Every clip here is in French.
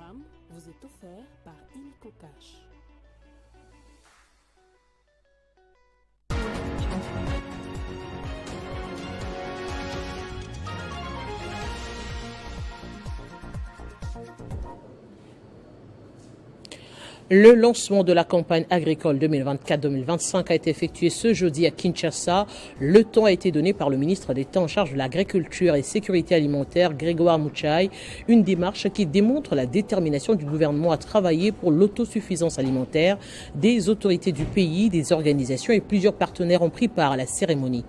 programme vous est offert par Illico Cash. Le lancement de la campagne agricole 2024-2025 a été effectué ce jeudi à Kinshasa. Le temps a été donné par le ministre d'État en charge de l'agriculture et sécurité alimentaire, Grégoire Muchai. Une démarche qui démontre la détermination du gouvernement à travailler pour l'autosuffisance alimentaire. Des autorités du pays, des organisations et plusieurs partenaires ont pris part à la cérémonie.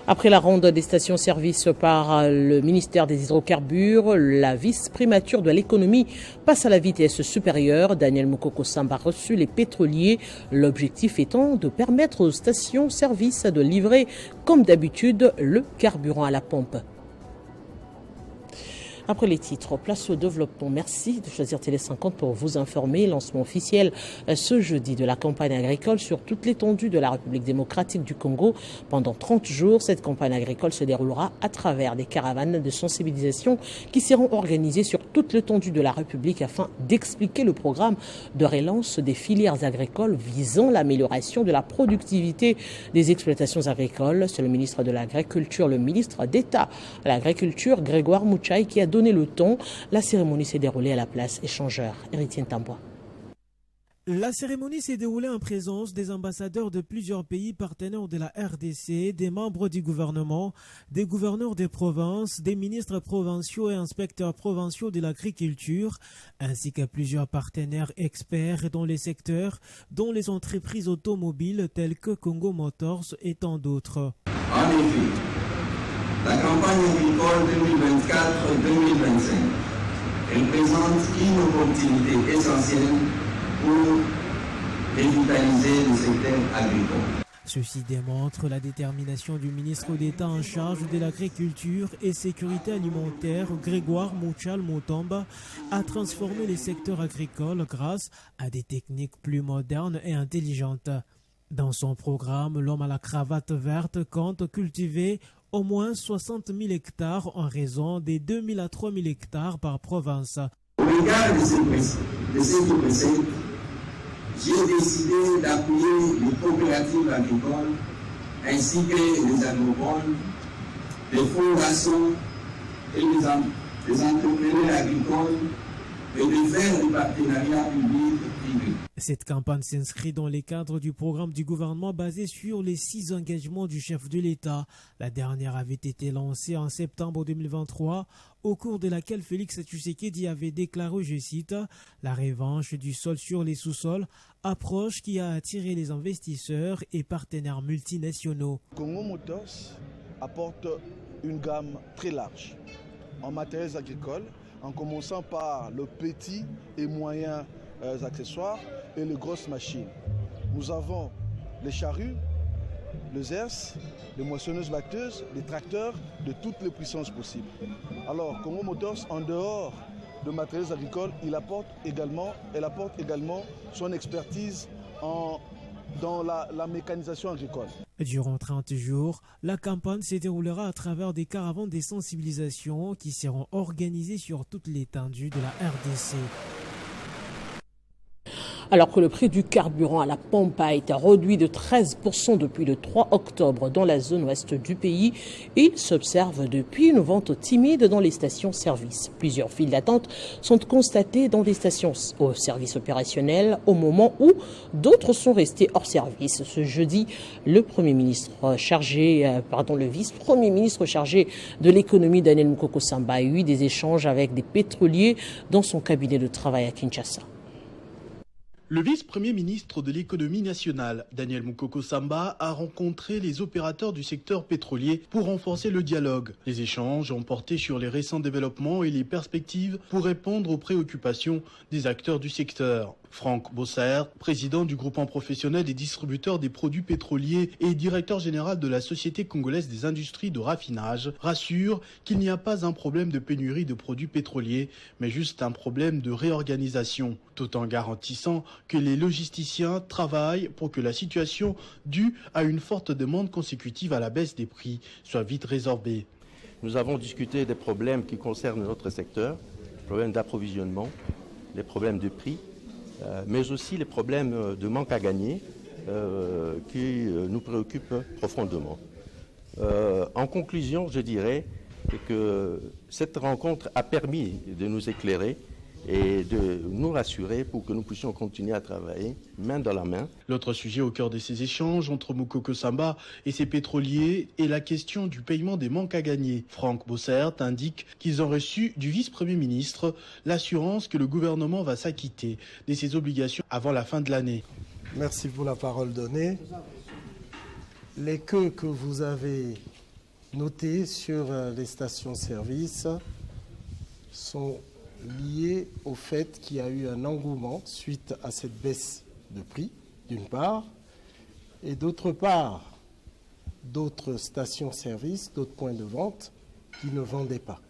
Après la ronde des stations-service par le ministère des Hydrocarbures, la vice-primature de l'économie passe à la vitesse supérieure. Daniel Mukoko Samba a reçu les pétroliers, l'objectif étant de permettre aux stations-service de livrer, comme d'habitude, le carburant à la pompe. Après les titres, place au développement. Merci de choisir Télé 50 pour vous informer. Lancement officiel ce jeudi de la campagne agricole sur toute l'étendue de la République démocratique du Congo. Pendant 30 jours, cette campagne agricole se déroulera à travers des caravanes de sensibilisation qui seront organisées sur toute l'étendue de la République afin d'expliquer le programme de relance des filières agricoles visant l'amélioration de la productivité des exploitations agricoles. C'est le ministre de l'Agriculture, le ministre d'État à l'Agriculture, Grégoire Muchai, qui a donné le ton. La cérémonie s'est déroulée à la place échangeur. Héritier Ntambois. La cérémonie s'est déroulée en présence des ambassadeurs de plusieurs pays partenaires de la RDC, des membres du gouvernement, des gouverneurs des provinces, des ministres provinciaux et inspecteurs provinciaux de l'agriculture, ainsi que plusieurs partenaires experts dans les secteurs, dont les entreprises automobiles telles que Congo Motors et tant d'autres. En effet, la campagne agricole 2024-2025, elle présente une opportunité essentielle pour revitaliser le secteur agricole. Ceci démontre la détermination du ministre d'État en charge de l'agriculture et sécurité alimentaire, Grégoire Muchai Mutomba, à transformer les secteurs agricoles grâce à des techniques plus modernes et intelligentes. Dans son programme, l'homme à la cravate verte compte cultiver au moins 60 000 hectares en raison des 2 000 à 3 000 hectares par province. Au regard de ce qui précède, j'ai décidé d'appuyer les coopératives agricoles ainsi que les agropoles, les fondations et les entrepreneurs agricoles et de faire du partenariat public-privé. Cette campagne s'inscrit dans les cadres du programme du gouvernement basé sur les 6 engagements du chef de l'État. La dernière avait été lancée en septembre 2023, au cours de laquelle Félix Tshisekedi avait déclaré, je cite, « La revanche du sol sur les sous-sols, approche qui a attiré les investisseurs et partenaires multinationaux. » Congo Motors apporte une gamme très large en matériels agricoles, en commençant par le petit et moyen accessoires et les grosses machines. Nous avons les charrues, les ZERS, les moissonneuses batteuses, les tracteurs de toutes les puissances possibles. Alors, Congo Motors, en dehors de matériels agricoles, elle apporte également son expertise dans la mécanisation agricole. Durant 30 jours, la campagne se déroulera à travers des caravanes de sensibilisation qui seront organisées sur toute l'étendue de la RDC. Alors que le prix du carburant à la pompe a été réduit de 13% depuis le 3 octobre dans la zone ouest du pays, il s'observe depuis une vente timide dans les stations-service. Plusieurs files d'attente sont constatées dans des stations au service opérationnel au moment où d'autres sont restés hors service. Ce jeudi, le vice-premier ministre chargé de l'économie, Daniel Mukoko Samba, a eu des échanges avec des pétroliers dans son cabinet de travail à Kinshasa. Le vice-premier ministre de l'économie nationale, Daniel Mukoko Samba, a rencontré les opérateurs du secteur pétrolier pour renforcer le dialogue. Les échanges ont porté sur les récents développements et les perspectives pour répondre aux préoccupations des acteurs du secteur. Franck Bosser, président du groupement professionnel des distributeurs des produits pétroliers et directeur général de la Société congolaise des industries de raffinage, rassure qu'il n'y a pas un problème de pénurie de produits pétroliers, mais juste un problème de réorganisation, tout en garantissant que les logisticiens travaillent pour que la situation due à une forte demande consécutive à la baisse des prix soit vite résorbée. Nous avons discuté des problèmes qui concernent notre secteur, les problèmes d'approvisionnement, les problèmes de prix, mais aussi les problèmes de manque à gagner qui nous préoccupent profondément. En conclusion, je dirais que cette rencontre a permis de nous éclairer et de nous rassurer pour que nous puissions continuer à travailler main dans la main. L'autre sujet au cœur de ces échanges entre Moukoko Samba et ses pétroliers est la question du paiement des manques à gagner. Franck Bossert indique qu'ils ont reçu du vice-premier ministre l'assurance que le gouvernement va s'acquitter de ses obligations avant la fin de l'année. Merci pour la parole donnée. Les queues que vous avez notées sur les stations-service sont liées au fait qu'il y a eu un engouement suite à cette baisse de prix, d'une part, et d'autre part, d'autres stations-service, d'autres points de vente qui ne vendaient pas.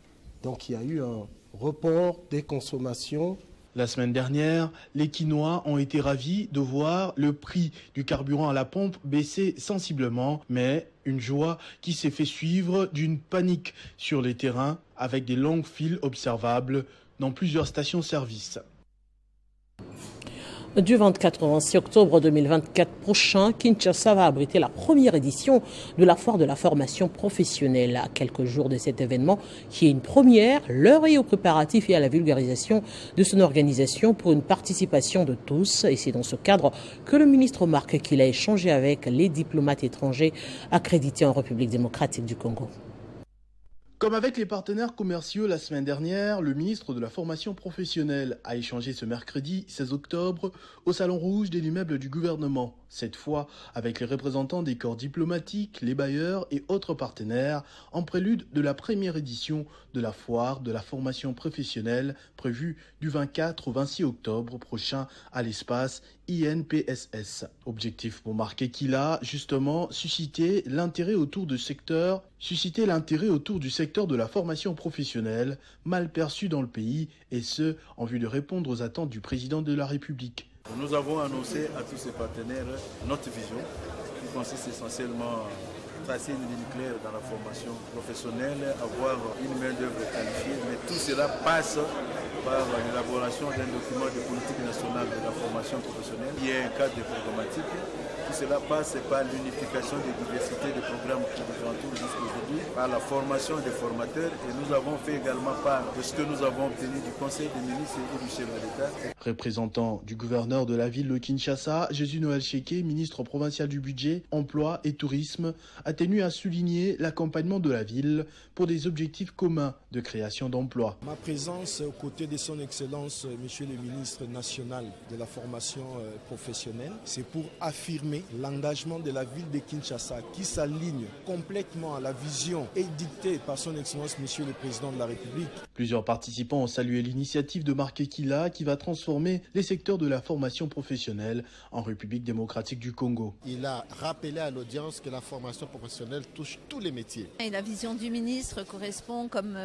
Donc il y a eu un report des consommations. La semaine dernière, les Quinois ont été ravis de voir le prix du carburant à la pompe baisser sensiblement, mais une joie qui s'est fait suivre d'une panique sur les terrains avec des longues files observables dans plusieurs stations-service. Du 24 au 26 octobre 2024 prochain, Kinshasa va abriter la première édition de la foire de la formation professionnelle. À quelques jours de cet événement, qui est une première, l'heure est aux préparatifs et à la vulgarisation de son organisation pour une participation de tous. Et c'est dans ce cadre que le ministre remarque qu'il a échangé avec les diplomates étrangers accrédités en République démocratique du Congo. Comme avec les partenaires commerciaux la semaine dernière, le ministre de la formation professionnelle a échangé ce mercredi 16 octobre au Salon Rouge de l'immeuble du gouvernement. Cette fois avec les représentants des corps diplomatiques, les bailleurs et autres partenaires en prélude de la première édition de la foire de la formation professionnelle prévue du 24 au 26 octobre prochain à l'espace INPSS. Objectif pour marquer qu'il a justement suscité l'intérêt autour du secteur de la formation professionnelle mal perçu dans le pays et ce en vue de répondre aux attentes du président de la République. Nous avons annoncé à tous ces partenaires notre vision qui consiste essentiellement à tracer une ligne claire dans la formation professionnelle, avoir une main-d'œuvre qualifiée, mais tout cela passe par l'élaboration d'un document de politique nationale de la formation professionnelle qui est un cadre de programmatique. Tout cela passe par l'unification des diversités de programmes qui nous entourent jusqu'aujourd'hui, par la formation des formateurs et nous avons fait également part de ce que nous avons obtenu du Conseil des ministres et du chef de l'État. Représentant du gouverneur de la ville de Kinshasa, Jésus-Noël Cheke, ministre provincial du budget, emploi et tourisme, a tenu à souligner l'accompagnement de la ville pour des objectifs communs de création d'emplois. Ma présence aux côtés de son Excellence, Monsieur le ministre national de la formation professionnelle, c'est pour affirmer l'engagement de la ville de Kinshasa qui s'aligne complètement à la vision édictée par son Excellence Monsieur le Président de la République. Plusieurs participants ont salué l'initiative de Marc Ekila qui va transformer les secteurs de la formation professionnelle en République démocratique du Congo. Il a rappelé à l'audience que la formation professionnelle touche tous les métiers. Et la vision du ministre correspond, comme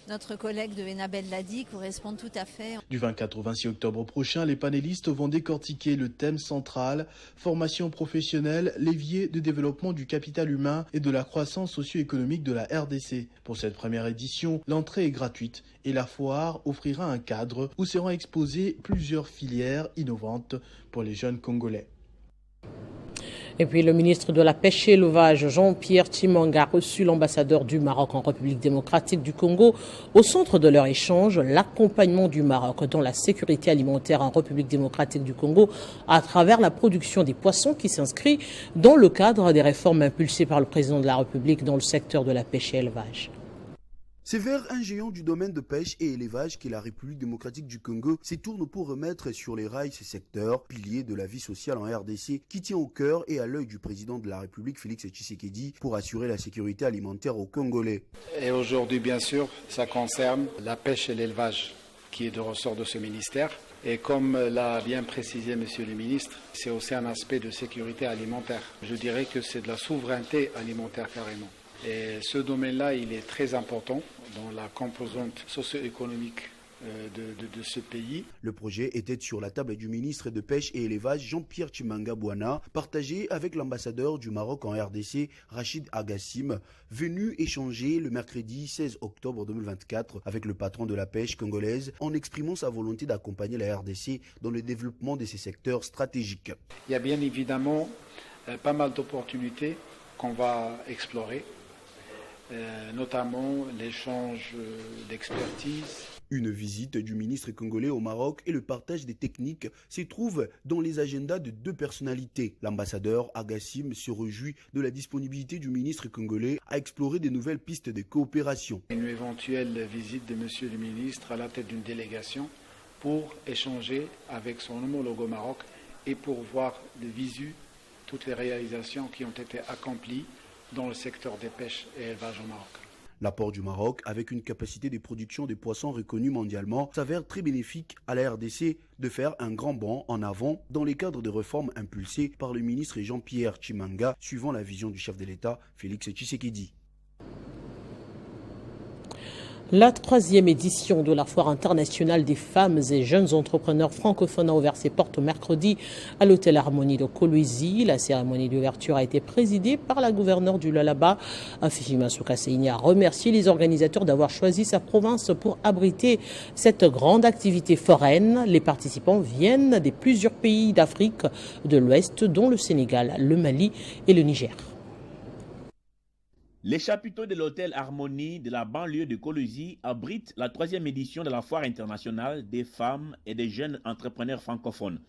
notre collègue de Enabel l'a dit, correspond tout à fait. Du 24 au 26 octobre prochain, les panélistes vont décortiquer le thème central « Formation professionnelle, levier de développement du capital humain et de la croissance socio-économique de la RDC ». Pour cette première édition, l'entrée est gratuite et la foire offrira un cadre où seront exposées plusieurs filières innovantes pour les jeunes Congolais. Et puis le ministre de la Pêche et l'Élevage, Jean-Pierre Timang, a reçu l'ambassadeur du Maroc en République démocratique du Congo. Au centre de leur échange, l'accompagnement du Maroc dans la sécurité alimentaire en République démocratique du Congo à travers la production des poissons qui s'inscrit dans le cadre des réformes impulsées par le président de la République dans le secteur de la pêche et élevage. C'est vers un géant du domaine de pêche et élevage qu'est la République démocratique du Congo se tourne pour remettre sur les rails ces secteurs, piliers de la vie sociale en RDC, qui tient au cœur et à l'œil du président de la République, Félix Tshisekedi, pour assurer la sécurité alimentaire aux Congolais. Et aujourd'hui, bien sûr, ça concerne la pêche et l'élevage, qui est de ressort de ce ministère. Et comme l'a bien précisé Monsieur le ministre, c'est aussi un aspect de sécurité alimentaire. Je dirais que c'est de la souveraineté alimentaire carrément. Et ce domaine-là, il est très important dans la composante socio-économique de ce pays. Le projet était sur la table du ministre de Pêche et Élevage Jean-Pierre Tshimanga Bouana, partagé avec l'ambassadeur du Maroc en RDC Rachid Agassim, venu échanger le mercredi 16 octobre 2024 avec le patron de la pêche congolaise en exprimant sa volonté d'accompagner la RDC dans le développement de ces secteurs stratégiques. Il y a bien évidemment pas mal d'opportunités qu'on va explorer, notamment l'échange d'expertise. Une visite du ministre congolais au Maroc et le partage des techniques s'y trouvent dans les agendas de deux personnalités. L'ambassadeur Agassim se réjouit de la disponibilité du ministre congolais à explorer de nouvelles pistes de coopération. Une éventuelle visite de monsieur le ministre à la tête d'une délégation pour échanger avec son homologue au Maroc et pour voir de visu toutes les réalisations qui ont été accomplies dans le secteur des pêches et élevages au Maroc. L'apport du Maroc, avec une capacité de production de poissons reconnue mondialement, s'avère très bénéfique à la RDC de faire un grand bond en avant dans les cadres de réformes impulsés par le ministre Jean-Pierre Tshimanga, suivant la vision du chef de l'État, Félix Tshisekedi. La 3e édition de la Foire internationale des femmes et jeunes entrepreneurs francophones a ouvert ses portes mercredi à l'hôtel Harmonie de Kolwezi. La cérémonie d'ouverture a été présidée par la gouverneure du Lualaba. Fifi Masuka Seyni a remercié les organisateurs d'avoir choisi sa province pour abriter cette grande activité foraine. Les participants viennent de plusieurs pays d'Afrique de l'Ouest, dont le Sénégal, le Mali et le Niger. Les chapiteaux de l'hôtel Harmonie de la banlieue de Kolwezi abritent la 3e édition de la Foire internationale des femmes et des jeunes entrepreneurs francophones.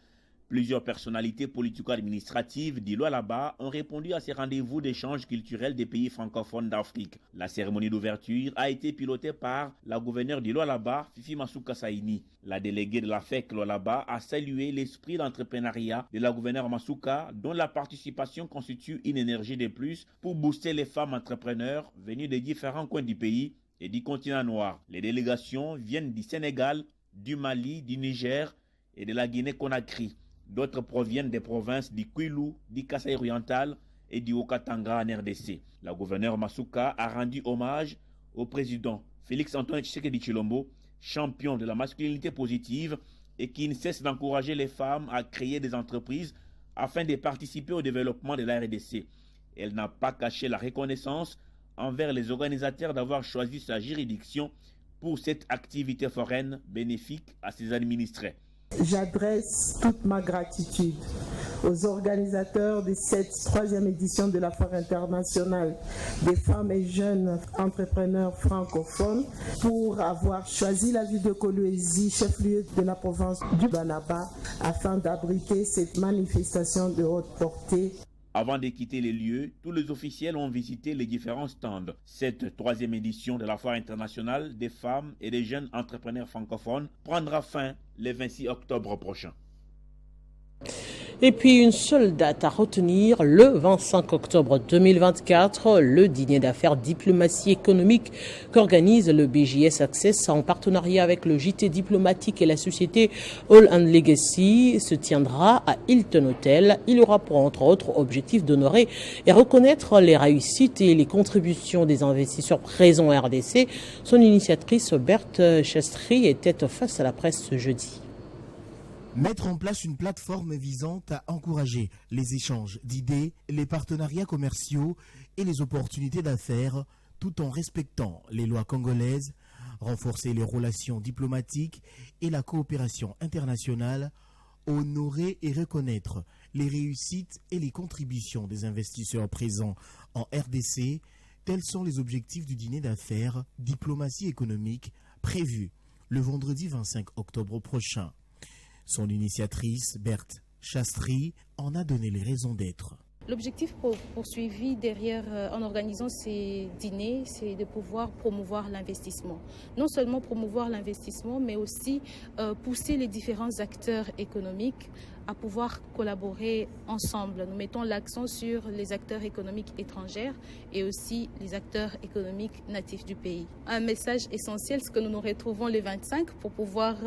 Plusieurs personnalités politico-administratives du Lualaba ont répondu à ces rendez-vous d'échange culturel des pays francophones d'Afrique. La cérémonie d'ouverture a été pilotée par la gouverneure du Lualaba, Fifi Masuka Seyni. La déléguée de la FEC Lualaba a salué l'esprit d'entrepreneuriat de la gouverneure Masuka, dont la participation constitue une énergie de plus pour booster les femmes entrepreneurs venues des différents coins du pays et du continent noir. Les délégations viennent du Sénégal, du Mali, du Niger et de la Guinée-Conakry. D'autres proviennent des provinces du Kwilu, du Kasaï oriental et du Haut-Katanga en RDC. La gouverneure Masuka a rendu hommage au président Félix-Antoine Tshisekedi Tshilombo, champion de la masculinité positive et qui ne cesse d'encourager les femmes à créer des entreprises afin de participer au développement de la RDC. Elle n'a pas caché la reconnaissance envers les organisateurs d'avoir choisi sa juridiction pour cette activité foraine bénéfique à ses administrés. J'adresse toute ma gratitude aux organisateurs de cette 3e édition de la Foire internationale des femmes et jeunes entrepreneurs francophones pour avoir choisi la ville de Kolwezi, chef-lieu de la province du Lualaba, afin d'abriter cette manifestation de haute portée. Avant de quitter les lieux, tous les officiels ont visité les différents stands. Cette 3e édition de la Foire internationale des femmes et des jeunes entrepreneurs francophones prendra fin le 26 octobre prochain. Et puis une seule date à retenir, le 25 octobre 2024, le dîner d'affaires diplomatie économique qu'organise le BJS Access en partenariat avec le JT diplomatique et la société All and Legacy se tiendra à Hilton Hotel. Il aura pour entre autres objectif d'honorer et reconnaître les réussites et les contributions des investisseurs présents en RDC. Son initiatrice Berthe Chastry était face à la presse ce jeudi. Mettre en place une plateforme visant à encourager les échanges d'idées, les partenariats commerciaux et les opportunités d'affaires tout en respectant les lois congolaises, renforcer les relations diplomatiques et la coopération internationale, honorer et reconnaître les réussites et les contributions des investisseurs présents en RDC, tels sont les objectifs du dîner d'affaires diplomatie économique prévu le vendredi 25 octobre prochain. Son initiatrice, Berthe Chastry, en a donné les raisons d'être. L'objectif poursuivi derrière en organisant ces dîners, c'est de pouvoir promouvoir l'investissement. Non seulement promouvoir l'investissement, mais aussi pousser les différents acteurs économiques à pouvoir collaborer ensemble. Nous mettons l'accent sur les acteurs économiques étrangers et aussi les acteurs économiques natifs du pays. Un message essentiel, c'est que nous nous retrouvons le 25 pour pouvoir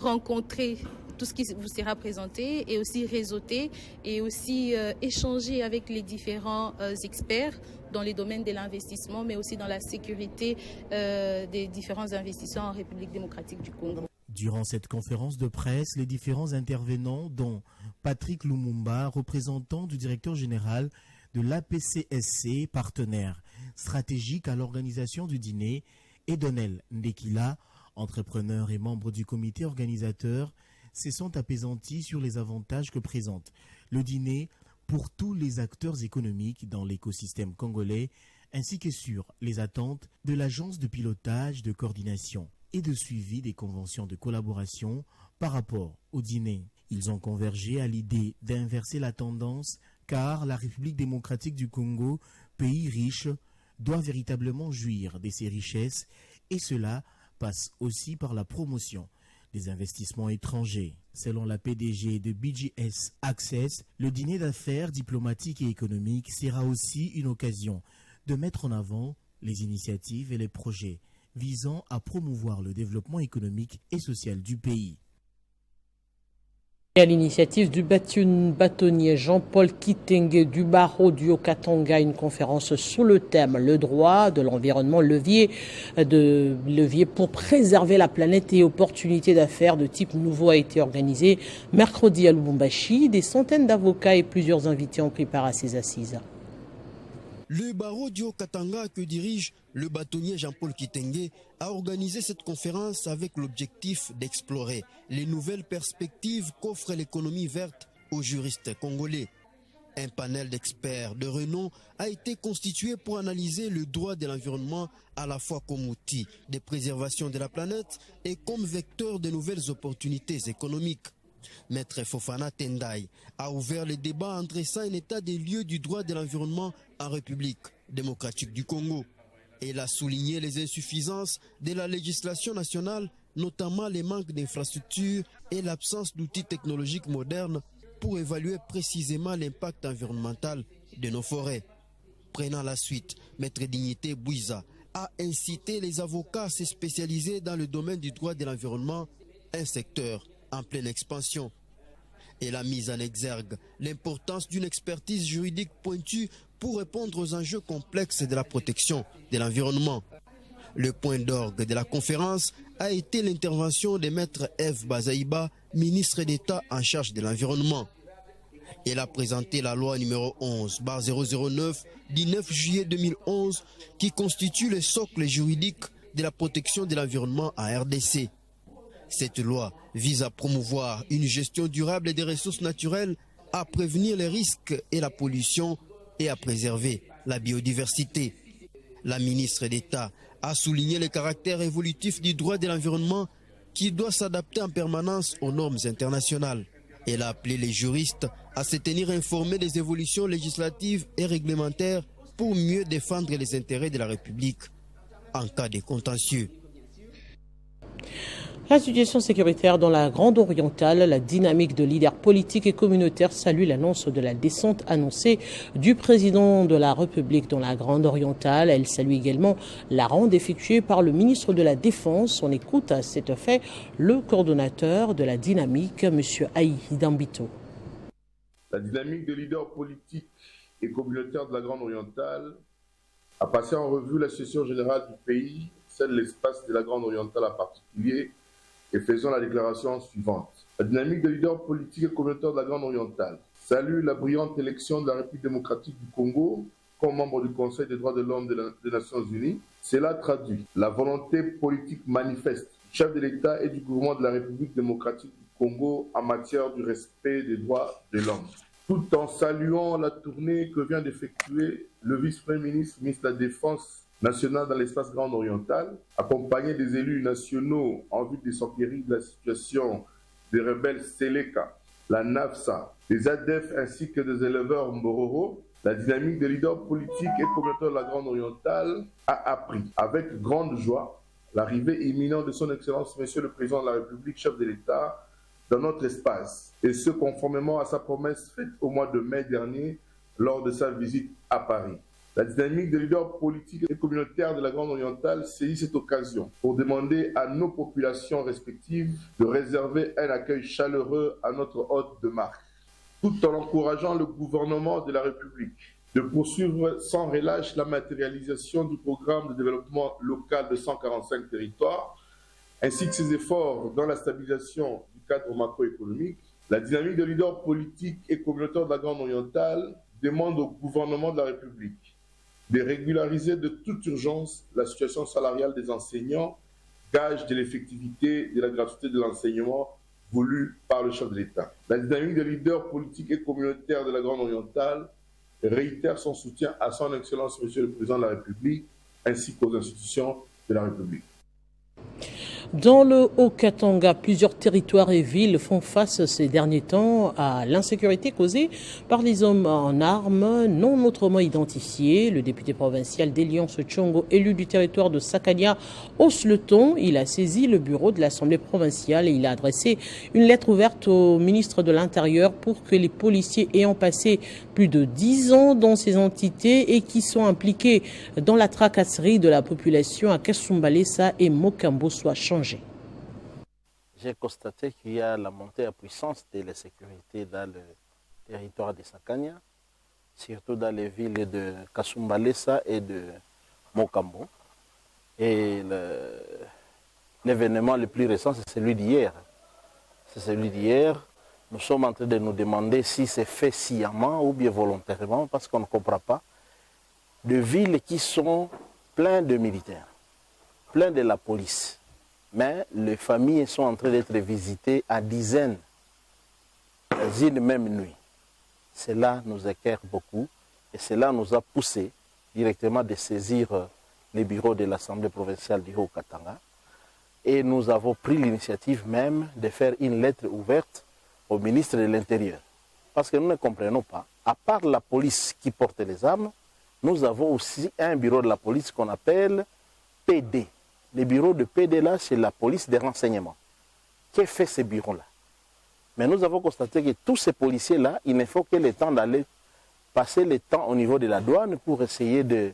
rencontrer tout ce qui vous sera présenté et aussi réseauter et aussi échanger avec les différents experts dans les domaines de l'investissement, mais aussi dans la sécurité des différents investisseurs en République démocratique du Congo. Durant cette conférence de presse, les différents intervenants, dont Patrick Lumumba, représentant du directeur général de l'APCSC, partenaire stratégique à l'organisation du dîner, et Donel Ndekila, entrepreneur et membre du comité organisateur, se sont apaisantis sur les avantages que présente le dîner pour tous les acteurs économiques dans l'écosystème congolais, ainsi que sur les attentes de l'agence de pilotage, de coordination et de suivi des conventions de collaboration par rapport au dîner. Ils ont convergé à l'idée d'inverser la tendance, car la République démocratique du Congo, pays riche, doit véritablement jouir de ses richesses, et cela passe aussi par la promotion des investissements étrangers. Selon la PDG de BGS Access, le dîner d'affaires diplomatiques et économiques sera aussi une occasion de mettre en avant les initiatives et les projets visant à promouvoir le développement économique et social du pays. Et à l'initiative du bâtonnier Jean-Paul Kitenge du barreau du Haut-Katanga, une conférence sous le thème « Le droit de l'environnement, levier pour préserver la planète et opportunités d'affaires de type nouveau » a été organisée mercredi à Lubumbashi. Des centaines d'avocats et plusieurs invités ont pris part à ces assises. Le barreau du Haut-Katanga que dirige le bâtonnier Jean-Paul Kitenge a organisé cette conférence avec l'objectif d'explorer les nouvelles perspectives qu'offre l'économie verte aux juristes congolais. Un panel d'experts de renom a été constitué pour analyser le droit de l'environnement à la fois comme outil de préservation de la planète et comme vecteur de nouvelles opportunités économiques. Maître Fofana Tendai a ouvert le débat en dressant un état des lieux du droit de l'environnement en République démocratique du Congo. Il a souligné les insuffisances de la législation nationale, notamment les manques d'infrastructures et l'absence d'outils technologiques modernes pour évaluer précisément l'impact environnemental de nos forêts. Prenant la suite, Maître Dignité Bouiza a incité les avocats à se spécialiser dans le domaine du droit de l'environnement, un secteur en pleine expansion. Elle a mis en exergue l'importance d'une expertise juridique pointue pour répondre aux enjeux complexes de la protection de l'environnement. Le point d'orgue de la conférence a été l'intervention de Maître Eve Bazaïba, ministre d'État en charge de l'environnement. Elle a présenté la loi numéro 11/009 du 9 juillet 2011 qui constitue le socle juridique de la protection de l'environnement en RDC. Cette loi vise à promouvoir une gestion durable des ressources naturelles, à prévenir les risques et la pollution et à préserver la biodiversité. La ministre d'État a souligné le caractère évolutif du droit de l'environnement qui doit s'adapter en permanence aux normes internationales. Elle a appelé les juristes à se tenir informés des évolutions législatives et réglementaires pour mieux défendre les intérêts de la République en cas de contentieux. La situation sécuritaire dans la Grande Orientale, la dynamique de leaders politiques et communautaires salue l'annonce de la descente annoncée du président de la République dans la Grande Orientale. Elle salue également la ronde effectuée par le ministre de la Défense. On écoute à cet effet le coordonnateur de la dynamique, M. Aïe Dambito. La dynamique des leaders politiques et communautaires de la Grande Orientale a passé en revue la situation générale du pays, celle de l'espace de la Grande Orientale en particulier, et faisant la déclaration suivante. La dynamique des leaders politiques et communautaires de la Grande Orientale salue la brillante élection de la République démocratique du Congo comme membre du Conseil des droits de l'homme des Nations Unies. Cela traduit la volonté politique manifeste du chef de l'État et du gouvernement de la République démocratique du Congo en matière du respect des droits de l'homme. Tout en saluant la tournée que vient d'effectuer le vice-premier ministre, ministre de la Défense national dans l'espace Grande Orientale, accompagné des élus nationaux en vue de s'enquérir de la situation des rebelles Seleka, la NAFSA, des ADF ainsi que des éleveurs Mbororo, la dynamique des leaders politiques et communautaires de la Grande Orientale a appris avec grande joie l'arrivée imminente de son Excellence Monsieur le Président de la République, chef de l'État, dans notre espace, et ce conformément à sa promesse faite au mois de mai dernier lors de sa visite à Paris. La dynamique des leaders politiques et communautaires de la Grande Orientale saisit cette occasion pour demander à nos populations respectives de réserver un accueil chaleureux à notre hôte de marque, tout en encourageant le gouvernement de la République de poursuivre sans relâche la matérialisation du programme de développement local de 145 territoires, ainsi que ses efforts dans la stabilisation du cadre macroéconomique. La dynamique des leaders politiques et communautaires de la Grande Orientale demande au gouvernement de la République de régulariser de toute urgence la situation salariale des enseignants, gage de l'effectivité et de la gratuité de l'enseignement voulu par le chef de l'État. La dynamique des leaders politiques et communautaires de la Grande Orientale réitère son soutien à son Excellence Monsieur le Président de la République ainsi qu'aux institutions de la République. Dans le Haut-Katanga, plusieurs territoires et villes font face ces derniers temps à l'insécurité causée par les hommes en armes non autrement identifiés. Le député provincial d'Eliance Tchongo, élu du territoire de Sakania, hausse le ton. Il a saisi le bureau de l'Assemblée provinciale et il a adressé une lettre ouverte au ministre de l'Intérieur pour que les policiers ayant passé plus de 10 ans dans ces entités et qui sont impliqués dans la tracasserie de la population à Kasumbalesa et Mokambo soient changés. J'ai constaté qu'il y a la montée en puissance de la sécurité dans le territoire de Sakania, surtout dans les villes de Kasumbalesa et de Mokambo. Et l'événement le plus récent, c'est celui d'hier. Nous sommes en train de nous demander si c'est fait sciemment ou bien volontairement, parce qu'on ne comprend pas. De villes qui sont pleines de militaires, pleines de la police. Mais les familles sont en train d'être visitées à dizaines, dans une même nuit. Cela nous éclaire beaucoup et cela nous a poussé directement de saisir les bureaux de l'Assemblée provinciale du Haut-Katanga. Et nous avons pris l'initiative même de faire une lettre ouverte au ministre de l'Intérieur. Parce que nous ne comprenons pas, à part la police qui porte les armes, nous avons aussi un bureau de la police qu'on appelle PD. Le bureau de PD là, c'est la police des renseignements. Qui fait ce bureau-là? Mais nous avons constaté que tous ces policiers-là, il ne faut que le temps d'aller passer le temps au niveau de la douane pour essayer de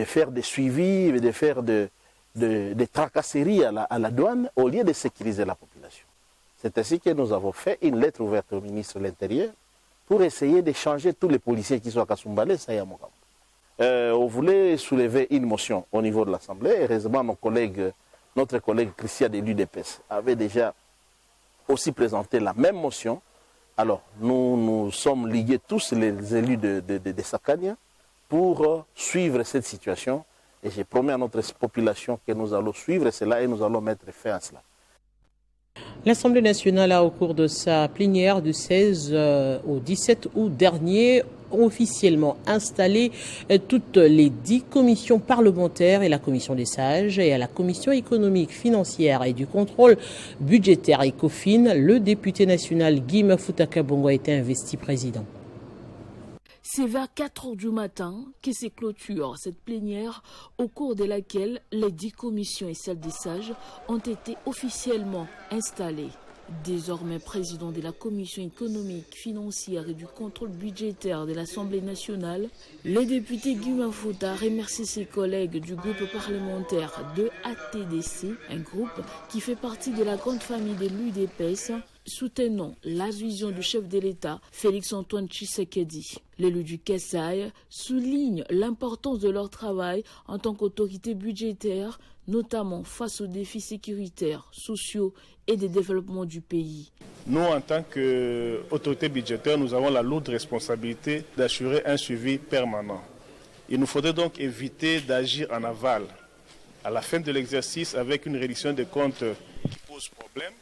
faire des suivis, de faire des tracasseries à la douane au lieu de sécuriser la population. C'est ainsi que nous avons fait une lettre ouverte au ministre de l'Intérieur pour essayer de changer tous les policiers qui sont à Kasumbalesa et à Mokambo. On voulait soulever une motion au niveau de l'Assemblée. Heureusement, notre collègue Christian de l'UDPS avait déjà aussi présenté la même motion. Alors, nous sommes ligués tous les élus de Sakania pour suivre cette situation. Et j'ai promis à notre population que nous allons suivre cela et nous allons mettre fin à cela. L'Assemblée nationale a, au cours de sa plénière du 16 au 17 août dernier, officiellement installé toutes les 10 commissions parlementaires et la commission des sages et à la commission économique, financière et du contrôle budgétaire ECOFIN. Le député national Guy Mafuta Kabongo a été investi président. C'est vers 4 heures du matin que se clôture cette plénière au cours de laquelle les 10 commissions et celles des sages ont été officiellement installées. Désormais président de la commission économique, financière et du contrôle budgétaire de l'Assemblée nationale, le député Guy Mafuta remercie ses collègues du groupe parlementaire de ATDC, un groupe qui fait partie de la grande famille de l'UDPS, soutenant la vision du chef de l'État, Félix-Antoine Tshisekedi. L'élu du Kasaï souligne l'importance de leur travail en tant qu'autorité budgétaire, notamment face aux défis sécuritaires, sociaux et de développement du pays. Nous, en tant qu'autorité budgétaire, nous avons la lourde responsabilité d'assurer un suivi permanent. Il nous faudrait donc éviter d'agir en aval. À la fin de l'exercice, avec une réduction des comptes qui pose problème,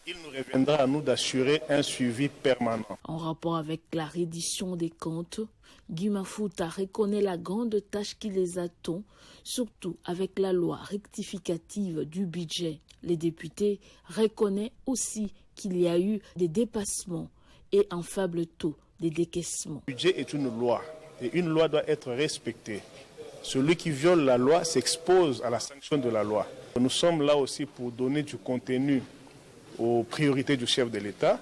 il nous reviendra à nous d'assurer un suivi permanent. En rapport avec la reddition des comptes, Guy Mafuta reconnaît la grande tâche qui les attend, surtout avec la loi rectificative du budget. Les députés reconnaissent aussi qu'il y a eu des dépassements et un faible taux de décaissement. Le budget est une loi et une loi doit être respectée. Celui qui viole la loi s'expose à la sanction de la loi. Nous sommes là aussi pour donner du contenu aux priorités du chef de l'État.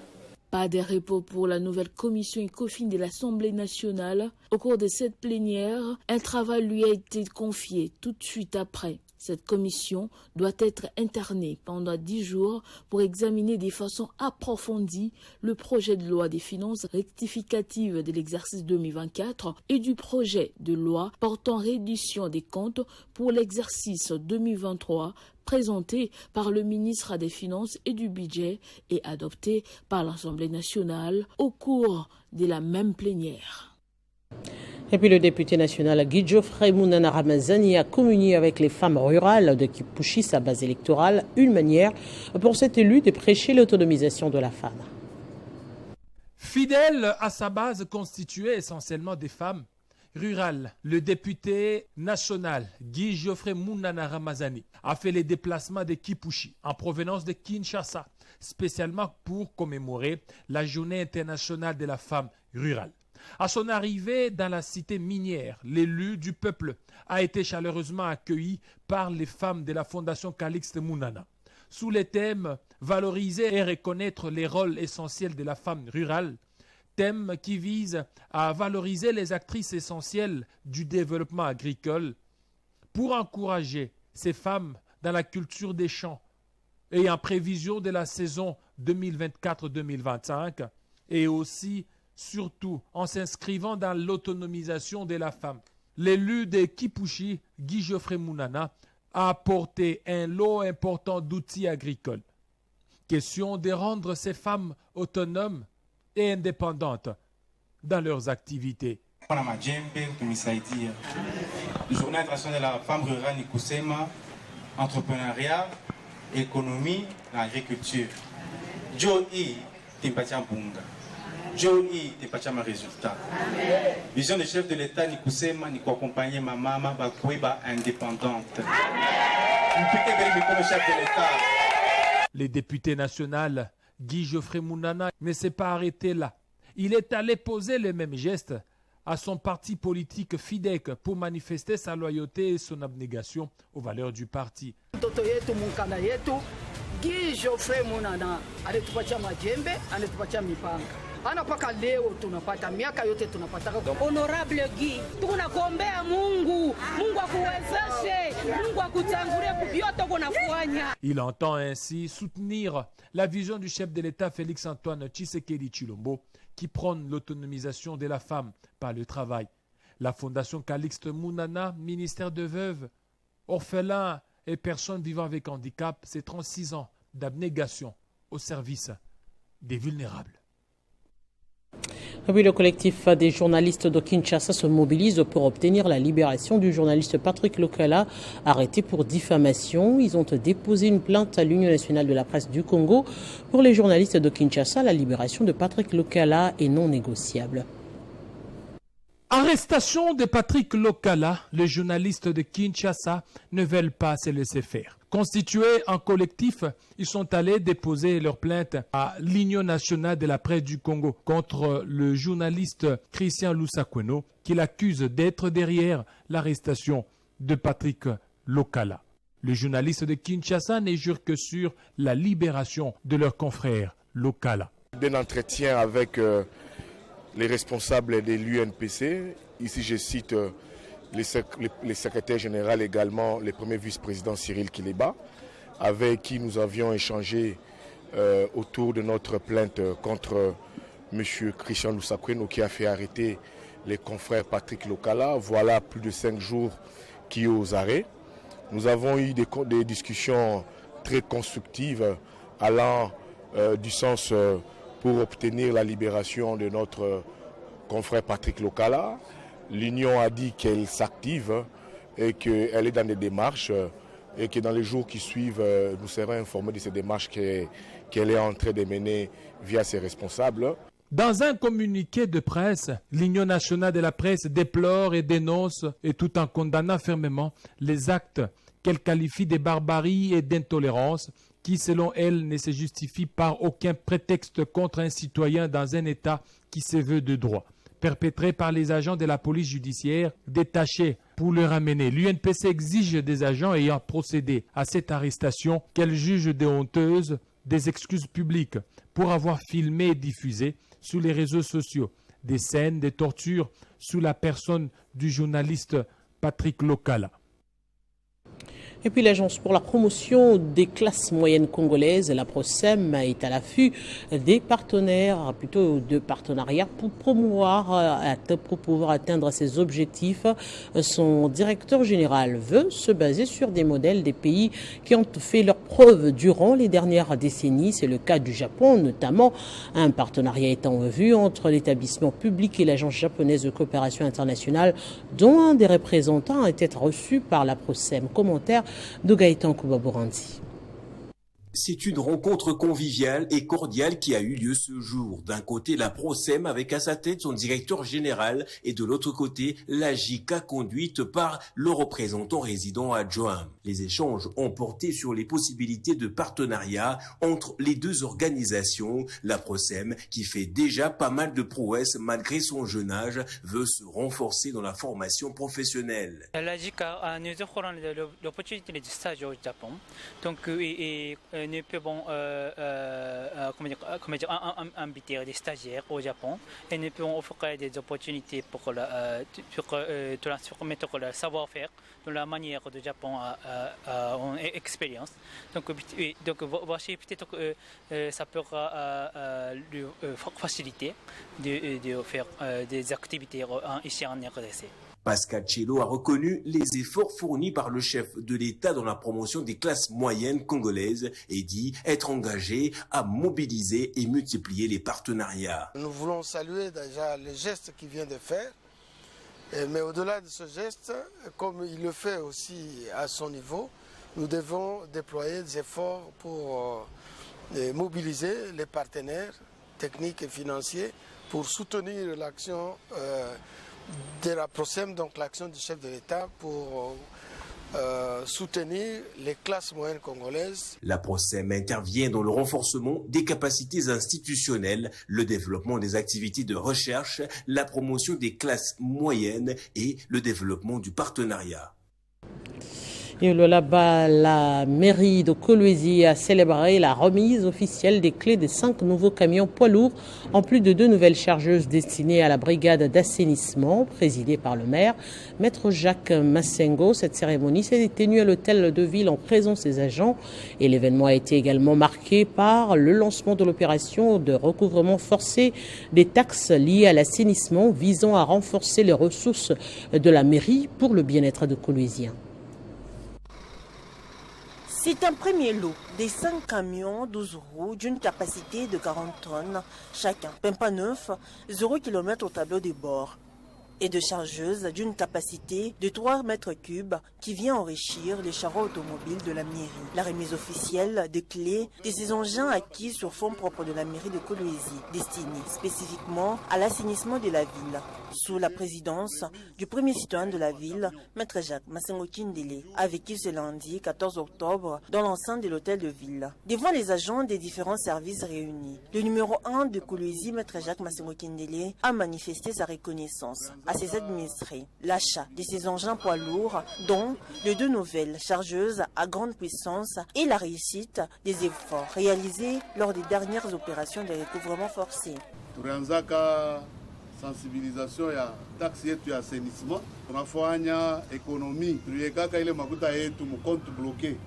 Pas de repos pour la nouvelle commission ECOFIN de l'Assemblée nationale. Au cours de cette plénière, un travail lui a été confié tout de suite après. Cette commission doit être internée pendant 10 jours pour examiner de façon approfondie le projet de loi des finances rectificatives de l'exercice 2024 et du projet de loi portant reddition des comptes pour l'exercice 2023 présenté par le ministre des Finances et du Budget et adopté par l'Assemblée nationale au cours de la même plénière. Et puis le député national Guy Geoffrey Mounana Ramazani a communié avec les femmes rurales de Kipushi, sa base électorale, une manière pour cet élu de prêcher l'autonomisation de la femme. Fidèle à sa base constituée essentiellement des femmes rurales, le député national Guy Geoffrey Mounana Ramazani a fait les déplacements de Kipushi en provenance de Kinshasa, spécialement pour commémorer la journée internationale de la femme rurale. À son arrivée dans la cité minière, l'élu du peuple a été chaleureusement accueilli par les femmes de la Fondation Calixte Mounana. Sous les thèmes « Valoriser et reconnaître les rôles essentiels de la femme rurale », thème qui vise à valoriser les actrices essentielles du développement agricole pour encourager ces femmes dans la culture des champs et en prévision de la saison 2024-2025 et aussi surtout en s'inscrivant dans l'autonomisation de la femme. L'élu de Kipushi, Guy Geoffrey Mounana, a apporté un lot important d'outils agricoles. Question de rendre ces femmes autonomes et indépendantes dans leurs activités. Journée internationale de la femme rurale Nikusema, entrepreneuriat, économie, agriculture. Joe Timpatia Bunga. Joe Timpatia ma résultat. Vision du chef de l'État Nikusema, ni accompagner ma maman, Bakweba indépendante. Le député national Guy Geoffrey Mounana ne s'est pas arrêté là. Il est allé poser les mêmes gestes à son parti politique FIDEC pour manifester sa loyauté et son abnégation aux valeurs du parti. Guy Geoffrey Mounana alitupatia majembe, alitupatia mipanga. Ana paka leo tunapata miaka yote tunapata. Honorable Guy, tunakuombea Mungu akuwezeshe, Mungu akutangulie kubyote kunafanya. Il entend ainsi soutenir la vision du chef de l'État Félix-Antoine Tshisekedi Tshilombo qui prône l'autonomisation de la femme par le travail. La Fondation Calixte Mounana, ministère de veuves, orphelins et personnes vivant avec handicap, c'est 36 ans d'abnégation au service des vulnérables. Oui, le collectif des journalistes de Kinshasa se mobilise pour obtenir la libération du journaliste Patrick Lokala, arrêté pour diffamation. Ils ont déposé une plainte à l'Union nationale de la presse du Congo. Pour les journalistes de Kinshasa, la libération de Patrick Lokala est non négociable. Arrestation de Patrick Lokala, les journalistes de Kinshasa ne veulent pas se laisser faire. Constitués en collectif, ils sont allés déposer leur plainte à l'Union nationale de la presse du Congo contre le journaliste Christian Lusakweno qui l'accuse d'être derrière l'arrestation de Patrick Lokala. Les journalistes de Kinshasa ne jurent que sur la libération de leur confrère Lokala. Un entretien avec les responsables de l'UNPC, ici je cite le secrétaire général également, le premier vice-président Cyril Kileba, avec qui nous avions échangé autour de notre plainte contre M. Christian Lusakweno qui a fait arrêter les confrères Patrick Lokala. Voilà plus de 5 jours qui est aux arrêts. Nous avons eu des discussions très constructives allant du sens pour obtenir la libération de notre confrère Patrick Lokala. L'Union a dit qu'elle s'active et qu'elle est dans des démarches et que dans les jours qui suivent, nous serons informés de ces démarches qu'elle est en train de mener via ses responsables. Dans un communiqué de presse, l'Union nationale de la presse déplore et dénonce, et tout en condamnant fermement, les actes qu'elle qualifie de barbarie et d'intolérance qui, selon elle, ne se justifient par aucun prétexte contre un citoyen dans un État qui se veut de droit, perpétrés par les agents de la police judiciaire détachés pour le ramener. L'UNPC exige des agents ayant procédé à cette arrestation qu'elle juge de honteuse, des excuses publiques pour avoir filmé et diffusé sur les réseaux sociaux des scènes de torture sous la personne du journaliste Patrick Lokala. Et puis l'Agence pour la promotion des classes moyennes congolaises, la PROCEM, est à l'affût des partenaires, plutôt de partenariats pour pouvoir atteindre ses objectifs. Son directeur général veut se baser sur des modèles des pays qui ont fait leurs preuves durant les dernières décennies. C'est le cas du Japon notamment. Un partenariat est en vue entre l'établissement public et l'Agence japonaise de coopération internationale, dont un des représentants a été reçu par la PROCEM. Commentaire de Gaëtan Koubaborandi. C'est une rencontre conviviale et cordiale qui a eu lieu ce jour. D'un côté, la PROCEM avec à sa tête son directeur général et de l'autre côté, la JICA conduite par le représentant résident adjoint. Les échanges ont porté sur les possibilités de partenariat entre les deux organisations. La PROCEM, qui fait déjà pas mal de prouesses malgré son jeune âge, veut se renforcer dans la formation professionnelle. La JICA nous offre l'opportunité de stage au Japon. Donc, nous pouvons inviter des stagiaires au Japon et nous pouvons offrir des opportunités pour transmettre le savoir-faire de la manière de Japon en expérience. Donc voici peut-être que ça pourra lui faciliter de faire des activités ici en RDC. Pascal Tchelo a reconnu les efforts fournis par le chef de l'État dans la promotion des classes moyennes congolaises et dit être engagé à mobiliser et multiplier les partenariats. Nous voulons saluer déjà le geste qu'il vient de faire, mais au-delà de ce geste, comme il le fait aussi à son niveau, nous devons déployer des efforts pour mobiliser les partenaires techniques et financiers pour soutenir l'action de la PROCEM, donc l'action du chef de l'État pour soutenir les classes moyennes congolaises. La PROCEM intervient dans le renforcement des capacités institutionnelles, le développement des activités de recherche, la promotion des classes moyennes et le développement du partenariat. Et là-bas, la mairie de Kolwezi a célébré la remise officielle des clés des 5 nouveaux camions poids lourds, en plus de 2 nouvelles chargeuses destinées à la brigade d'assainissement, présidée par le maire, Maître Jacques Massengo. Cette cérémonie s'est tenue à l'hôtel de ville en présence des agents et l'événement a été également marqué par le lancement de l'opération de recouvrement forcé des taxes liées à l'assainissement visant à renforcer les ressources de la mairie pour le bien-être de Kolweziens. C'est un premier lot des 5 camions 12 roues d'une capacité de 40 tonnes chacun, Pempa 9, 0 km au tableau des bords, et de chargeuses d'une capacité de 3 mètres cubes qui vient enrichir les chariots automobiles de la mairie. La remise officielle des clés de ces engins acquis sur fonds propres de la mairie de Kolwezi, destinés spécifiquement à l'assainissement de la ville, sous la présidence du premier citoyen de la ville, Maître Jacques Massengo Kindele, avec qui ce lundi 14 octobre dans l'enceinte de l'hôtel de ville. Devant les agents des différents services réunis, le numéro 1 de Kolwezi, Maître Jacques Massengo Kindele, a manifesté sa reconnaissance à ses administrés. L'achat de ces engins poids lourds, dont les 2 nouvelles chargeuses à grande puissance et la réussite des efforts réalisés lors des dernières opérations de recouvrement forcé. Sensibilisation ya taxi yetu ya assainissement tunafanya économie tuliekaka ile makuta yetu mu compte bloqué.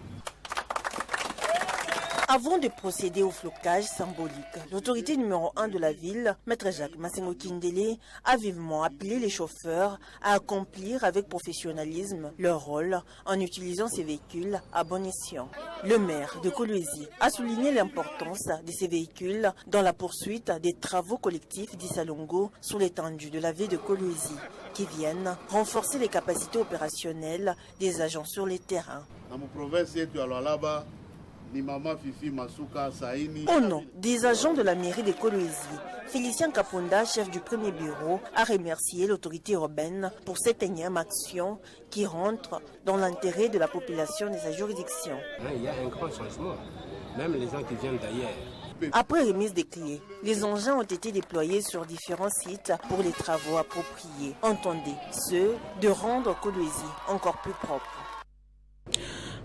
Avant de procéder au flocage symbolique, l'autorité numéro 1 de la ville, Maître Jacques Massengo Kindele, a vivement appelé les chauffeurs à accomplir avec professionnalisme leur rôle en utilisant ces véhicules à bon escient. Le maire de Kolwezi a souligné l'importance de ces véhicules dans la poursuite des travaux collectifs d'Issalongo sur l'étendue de la ville de Kolwezi, qui viennent renforcer les capacités opérationnelles des agents sur les terrains. Au nom des agents de la mairie de Kolwezi, Félicien Kaponda, chef du premier bureau, a remercié l'autorité urbaine pour cette énième action qui rentre dans l'intérêt de la population de sa juridiction. Il y a un grand changement, même les gens qui viennent d'ailleurs. Après remise des clés, les engins ont été déployés sur différents sites pour les travaux appropriés. Entendez, ceux de rendre Kolwezi encore plus propre.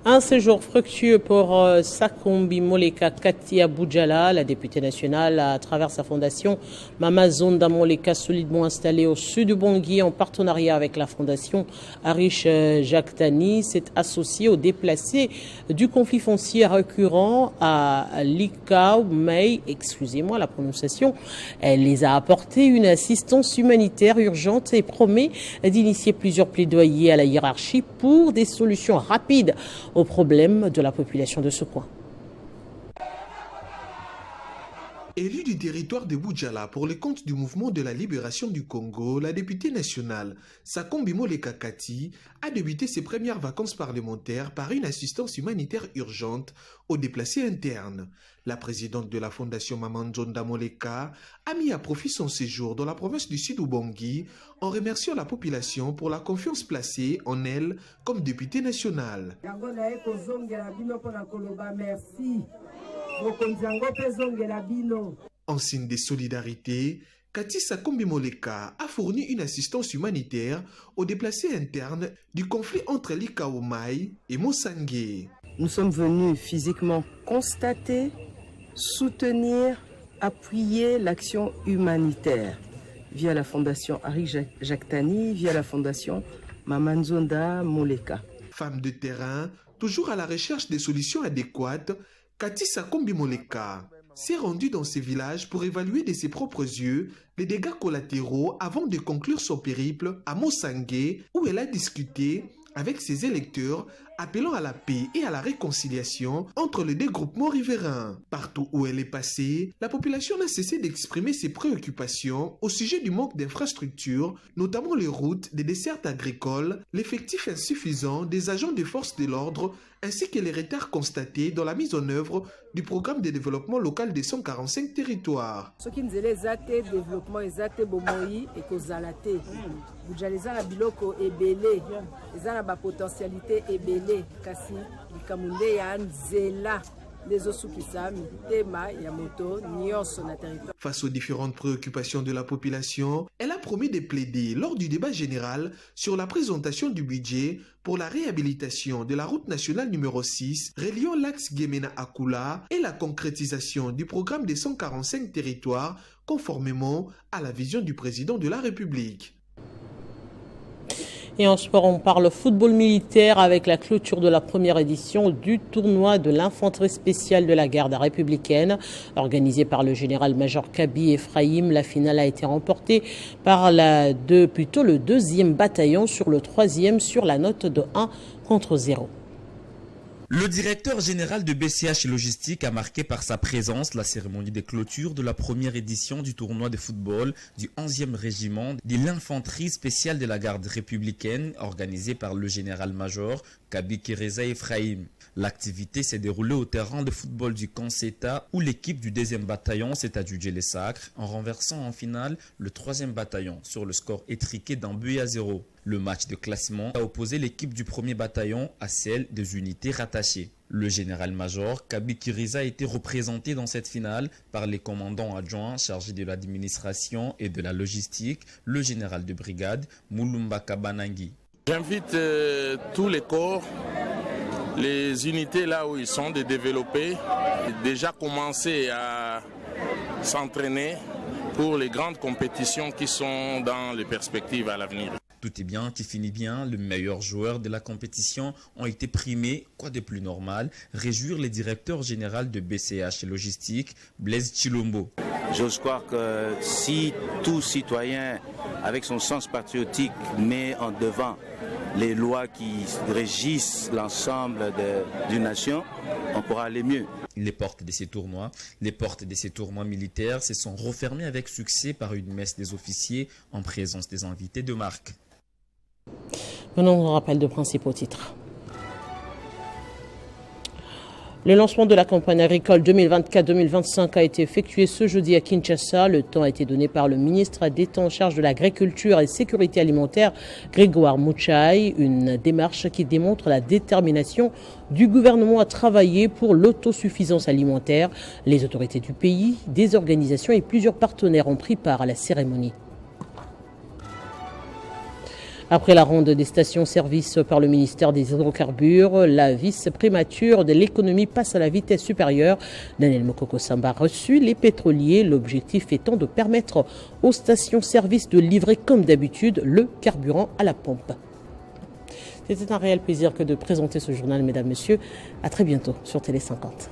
Un séjour fructueux pour Sakombi Moleka Katia Boudjala, la députée nationale, à travers sa fondation Mama Zonda Moleka, solidement installée au sud du Bangui en partenariat avec la fondation Arish Jaktani, s'est associée aux déplacés du conflit foncier récurrent à Likao Mei, excusez-moi la prononciation. Elle les a apporté une assistance humanitaire urgente et promet d'initier plusieurs plaidoyers à la hiérarchie pour des solutions rapides aux problèmes de la population de ce coin. Élue du territoire de Boudjala pour le compte du mouvement de la libération du Congo, la députée nationale Sakombi Moleka Kati a débuté ses premières vacances parlementaires par une assistance humanitaire urgente aux déplacés internes. La présidente de la fondation Mama Zonda Moleka a mis à profit son séjour dans la province du Sud-Ubangi en remerciant la population pour la confiance placée en elle comme députée nationale. En signe de solidarité, Kati Sakombi Moleka a fourni une assistance humanitaire aux déplacés internes du conflit entre Likao Mai et Mosangé. Nous sommes venus physiquement constater, soutenir, appuyer l'action humanitaire via la fondation Arish Jaktani, via la fondation Mama Zonda Moleka. Femme de terrain, toujours à la recherche des solutions adéquates, Kati Sakombi Moleka s'est rendue dans ces villages pour évaluer de ses propres yeux les dégâts collatéraux avant de conclure son périple à Mosangé, où elle a discuté avec ses électeurs appelant à la paix et à la réconciliation entre les deux groupements riverains. Partout où elle est passée, la population n'a cessé d'exprimer ses préoccupations au sujet du manque d'infrastructures, notamment les routes, des dessertes agricoles, l'effectif insuffisant des agents des forces de l'ordre, ainsi que les retards constatés dans la mise en œuvre du programme de développement local des 145 territoires. Ce qui nous est développement est bomoi et kozalate. Boudjaleza na biloko ebele, eza na ba potentialité ebele kasi likamunde ya nzela. Face aux différentes préoccupations de la population, elle a promis de plaider lors du débat général sur la présentation du budget pour la réhabilitation de la route nationale numéro 6 reliant l'axe Gemena-Akula et la concrétisation du programme des 145 territoires conformément à la vision du président de la République. Et en sport, on parle football militaire avec la clôture de la première édition du tournoi de l'infanterie spéciale de la garde républicaine. Organisé par le général-major Kaby Ephraim, la finale a été remportée par le 2e bataillon sur le 3e sur la note de 1-0. Le directeur général de BCH Logistique a marqué par sa présence la cérémonie de clôture de la première édition du tournoi de football du 11e régiment de l'infanterie spéciale de la garde républicaine organisé par le général-major Kaby Ephraim. L'activité s'est déroulée au terrain de football du Kanseta où l'équipe du 2e bataillon s'est adjugé les sacres en renversant en finale le 3e bataillon sur le score étriqué d'un but à 0. Le match de classement a opposé l'équipe du 1er bataillon à celle des unités rattachées. Le général-major Kaby a été représenté dans cette finale par les commandants adjoints chargés de l'administration et de la logistique, le général de brigade Mulumba Kabanangi. J'invite tous les corps, les unités là où ils sont, de développer, déjà commencer à s'entraîner pour les grandes compétitions qui sont dans les perspectives à l'avenir. Tout est bien qui finit bien, les meilleurs joueurs de la compétition ont été primés, quoi de plus normal, réjouir le directeur général de BCH Logistique, Blaise Chilombo. J'ose croire que si tout citoyen, avec son sens patriotique, met en devant les lois qui régissent l'ensemble d'une nation, on pourra aller mieux. Les portes de ces tournois militaires se sont refermées avec succès par une messe des officiers en présence des invités de marque. Maintenant, on rappelle de principaux titres. Le lancement de la campagne agricole 2024-2025 a été effectué ce jeudi à Kinshasa. Le temps a été donné par le ministre d'État en charge de l'agriculture et sécurité alimentaire, Grégoire Mouchaï. Une démarche qui démontre la détermination du gouvernement à travailler pour l'autosuffisance alimentaire. Les autorités du pays, des organisations et plusieurs partenaires ont pris part à la cérémonie. Après la ronde des stations-service par le ministère des Hydrocarbures, la vice-primature de l'économie passe à la vitesse supérieure. Daniel Mokoko Samba a reçu les pétroliers, l'objectif étant de permettre aux stations-service de livrer comme d'habitude le carburant à la pompe. C'était un réel plaisir que de présenter ce journal, mesdames, messieurs. À très bientôt sur Télé 50.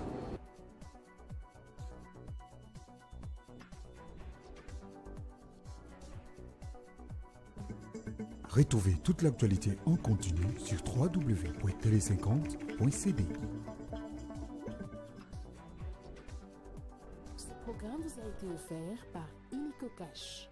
Retrouvez toute l'actualité en continu sur www.tele50.cd. Ce programme vous a été offert par Illico Cash.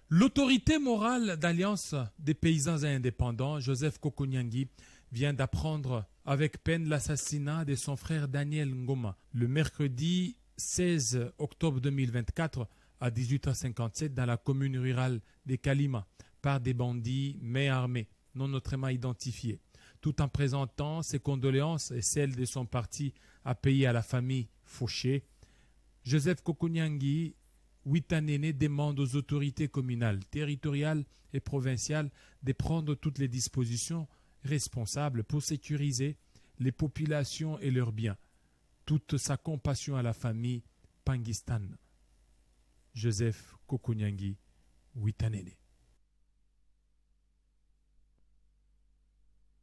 L'autorité morale d'Alliance des paysans et indépendants, Joseph Kokonyangi, vient d'apprendre avec peine l'assassinat de son frère Daniel Ngoma le mercredi 16 octobre 2024 à 18h57 dans la commune rurale de Kalima par des bandits main armés non autrement identifiés. Tout en présentant ses condoléances et celles de son parti à payer à la famille fauchée, Joseph Kokonyangi Witanene demande aux autorités communales, territoriales et provinciales de prendre toutes les dispositions responsables pour sécuriser les populations et leurs biens. Toute sa compassion à la famille Pangistan. Joseph Kokonyangi Witanene.